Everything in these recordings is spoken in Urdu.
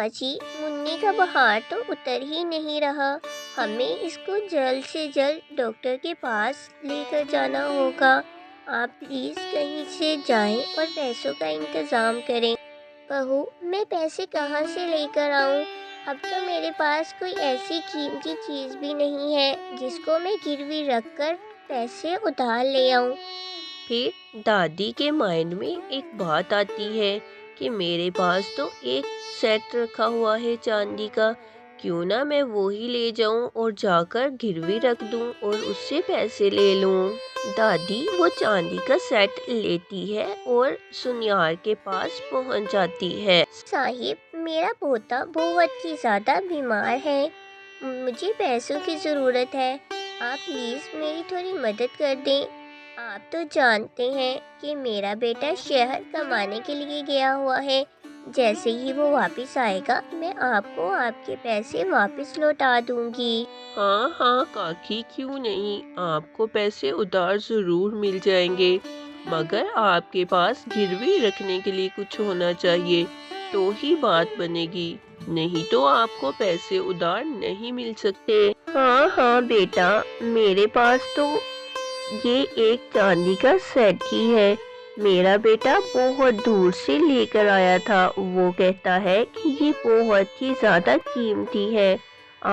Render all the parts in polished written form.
جی، منی کا بخار تو اتر ہی نہیں رہا۔ ہمیں اس کو جلد سے جلد ڈاکٹر کے پاس لے کر جانا ہوگا۔ آپ پلیز کہیں سے جائیں اور پیسوں کا انتظام کریں۔ بہو، میں پیسے کہاں سے لے کر آؤں؟ اب تو میرے پاس کوئی ایسی قیمتی چیز بھی نہیں ہے جس کو میں گروی رکھ کر پیسے ادھار لے آؤں۔ پھر دادی کے مائنڈ میں ایک بات آتی ہے کہ میرے پاس تو ایک سیٹ رکھا ہوا ہے چاندی کا، کیوں نہ میں وہی لے جاؤں اور جا کر گروی رکھ دوں اور اس سے پیسے لے لوں۔ دادی وہ چاندی کا سیٹ لیتی ہے اور سنیار کے پاس پہنچ جاتی ہے۔ صاحب، میرا پوتا بہت ہی زیادہ بیمار ہے، مجھے پیسوں کی ضرورت ہے۔ آپ پلیز میری تھوڑی مدد کر دیں۔ آپ تو جانتے ہیں کہ میرا بیٹا شہر کمانے کے لیے گیا ہوا ہے۔ جیسے ہی وہ واپس آئے گا میں آپ کو آپ کے پیسے واپس لوٹا دوں گی۔ ہاں ہاں کاکی، کیوں نہیں، آپ کو پیسے ادھار ضرور مل جائیں گے، مگر آپ کے پاس گروی رکھنے کے لیے کچھ ہونا چاہیے تو ہی بات بنے گی، نہیں تو آپ کو پیسے ادھار نہیں مل سکتے۔ ہاں ہاں بیٹا، میرے پاس تو یہ ایک چاندی کا سیٹ ہی ہے، میرا بیٹا بہت دور سے لے کر آیا تھا، وہ کہتا ہے کہ یہ بہت ہی زیادہ قیمتی ہے،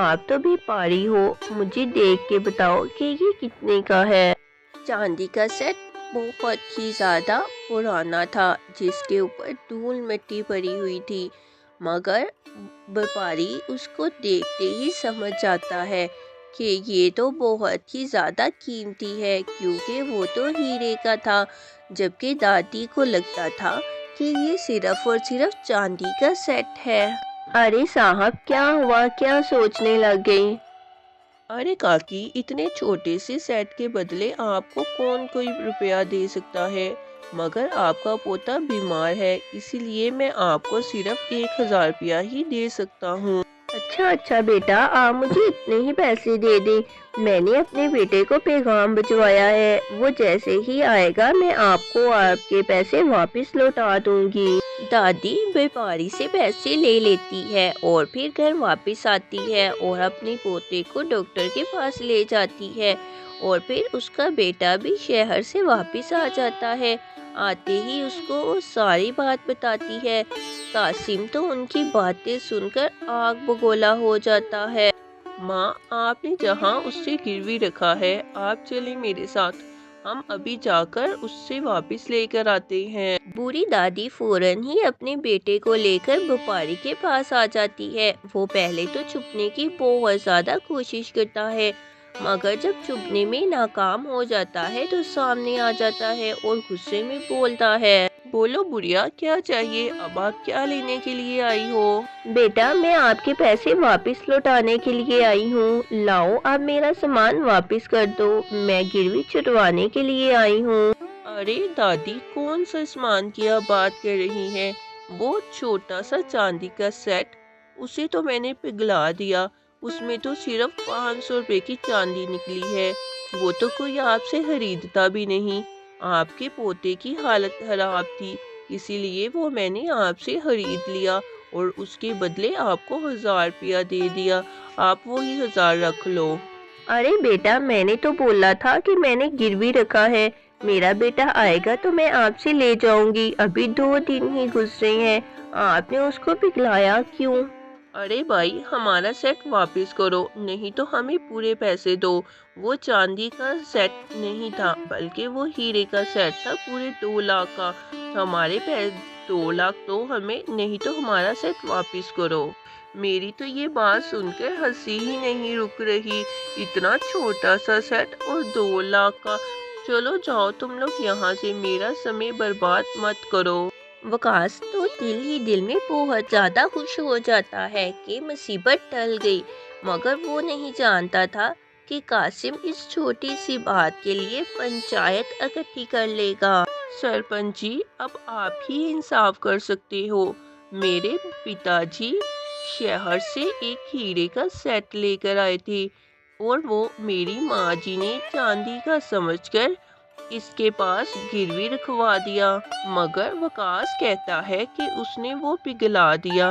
آپ تو بیپاری ہو، مجھے دیکھ کے بتاؤ کہ یہ کتنے کا ہے۔ چاندی کا سیٹ بہت ہی زیادہ پرانا تھا جس کے اوپر دھول مٹی پڑی ہوئی تھی، مگر بیپاری اس کو دیکھتے ہی سمجھ جاتا ہے کہ یہ تو بہت ہی زیادہ قیمتی ہے، کیونکہ وہ تو ہیرے کا تھا، جبکہ دادی کو لگتا تھا کہ یہ صرف اور صرف چاندی کا سیٹ ہے۔ ارے صاحب، کیا ہوا، کیا سوچنے لگ گئی؟ ارے کاکی، اتنے چھوٹے سے سیٹ کے بدلے آپ کو کون کوئی روپیہ دے سکتا ہے، مگر آپ کا پوتا بیمار ہے، اسی لیے میں آپ کو صرف 1000 روپیہ ہی دے سکتا ہوں۔ اچھا اچھا بیٹا، آپ مجھے اتنے ہی پیسے دے دیں، میں نے اپنے بیٹے کو پیغام بھجوایا ہے، وہ جیسے ہی آئے گا میں آپ کو آپ کے پیسے واپس لوٹا دوں گی۔ دادی بیپاری سے پیسے لے لیتی ہے اور پھر گھر واپس آتی ہے اور اپنے پوتے کو ڈاکٹر کے پاس لے جاتی ہے، اور پھر اس کا بیٹا بھی شہر سے واپس آ جاتا ہے۔ آتے ہی اس کو وہ ساری بات بتاتی ہے۔ قاسم تو ان کی باتیں سن کر آگ بگولا ہو جاتا ہے۔ ماں، آپ نے جہاں اس سے گروی رکھا ہے، آپ چلیں میرے ساتھ، ہم ابھی جا کر اس سے واپس لے کر آتے ہیں۔ بوڑھی دادی فوراً ہی اپنے بیٹے کو لے کر بیپاری کے پاس آ جاتی ہے۔ وہ پہلے تو چھپنے کی بہت زیادہ کوشش کرتا ہے، مگر جب چھپنے میں ناکام ہو جاتا ہے تو سامنے آ جاتا ہے اور غصے میں بولتا ہے۔ بولو بڑھیا، کیا چاہیے، اب آپ کیا لینے کے لیے آئی ہو؟ بیٹا، میں آپ کے پیسے واپس لوٹانے کے لیے آئی ہوں، لاؤ آپ میرا سامان واپس کر دو، میں گروی چھٹوانے کے لیے آئی ہوں۔ ارے دادی، کون سا سامان کی آپ بات کر رہی ہیں؟ وہ چھوٹا سا چاندی کا سیٹ، اسے تو میں نے پگھلا دیا، اس میں تو صرف 500 روپے کی چاندی نکلی ہے، وہ تو کوئی آپ سے خریدتا بھی نہیں، آپ کے پوتے کی حالت خراب تھی، اسی لیے وہ میں نے آپ سے خرید لیا اور اس کے بدلے آپ کو 1000 روپیہ دے دیا، آپ وہی 1000 رکھ لو۔ ارے بیٹا، میں نے تو بولا تھا کہ میں نے گروی رکھا ہے، میرا بیٹا آئے گا تو میں آپ سے لے جاؤں گی، ابھی 2 دن ہی گزرے ہیں، آپ نے اس کو پگھلایا کیوں؟ ارے بھائی، ہمارا سیٹ واپس کرو، نہیں تو ہمیں پورے پیسے دو۔ وہ چاندی کا سیٹ نہیں تھا بلکہ وہ ہیرے کا سیٹ تھا، پورے 2 لاکھ کا، ہمارے 2 لاکھ تو ہمیں، نہیں تو ہمارا سیٹ واپس کرو۔ میری تو یہ بات سن کر ہنسی ہی نہیں رک رہی، اتنا چھوٹا سا سیٹ اور 2 لاکھ کا، چلو جاؤ تم لوگ یہاں سے، میرا سمے برباد مت کرو۔ وقاص تو دل ہی دل میں بہت زیادہ خوش ہو جاتا ہے کہ مصیبت ٹل گئی، مگر وہ نہیں جانتا تھا کہ قاسم اس چھوٹی سی بات کے لیے پنچایت اکٹھی کر لے گا۔ سرپنچ جی، اب آپ ہی انصاف کر سکتے ہو، میرے پتا جی شہر سے ایک ہیرے کا سیٹ لے کر آئے تھے اور وہ میری ماں جی نے چاندی کا سمجھ کر اس کے پاس گروی رکھوا دیا، مگر وقاص کہتا ہے کہ اس نے وہ پگھلا دیا،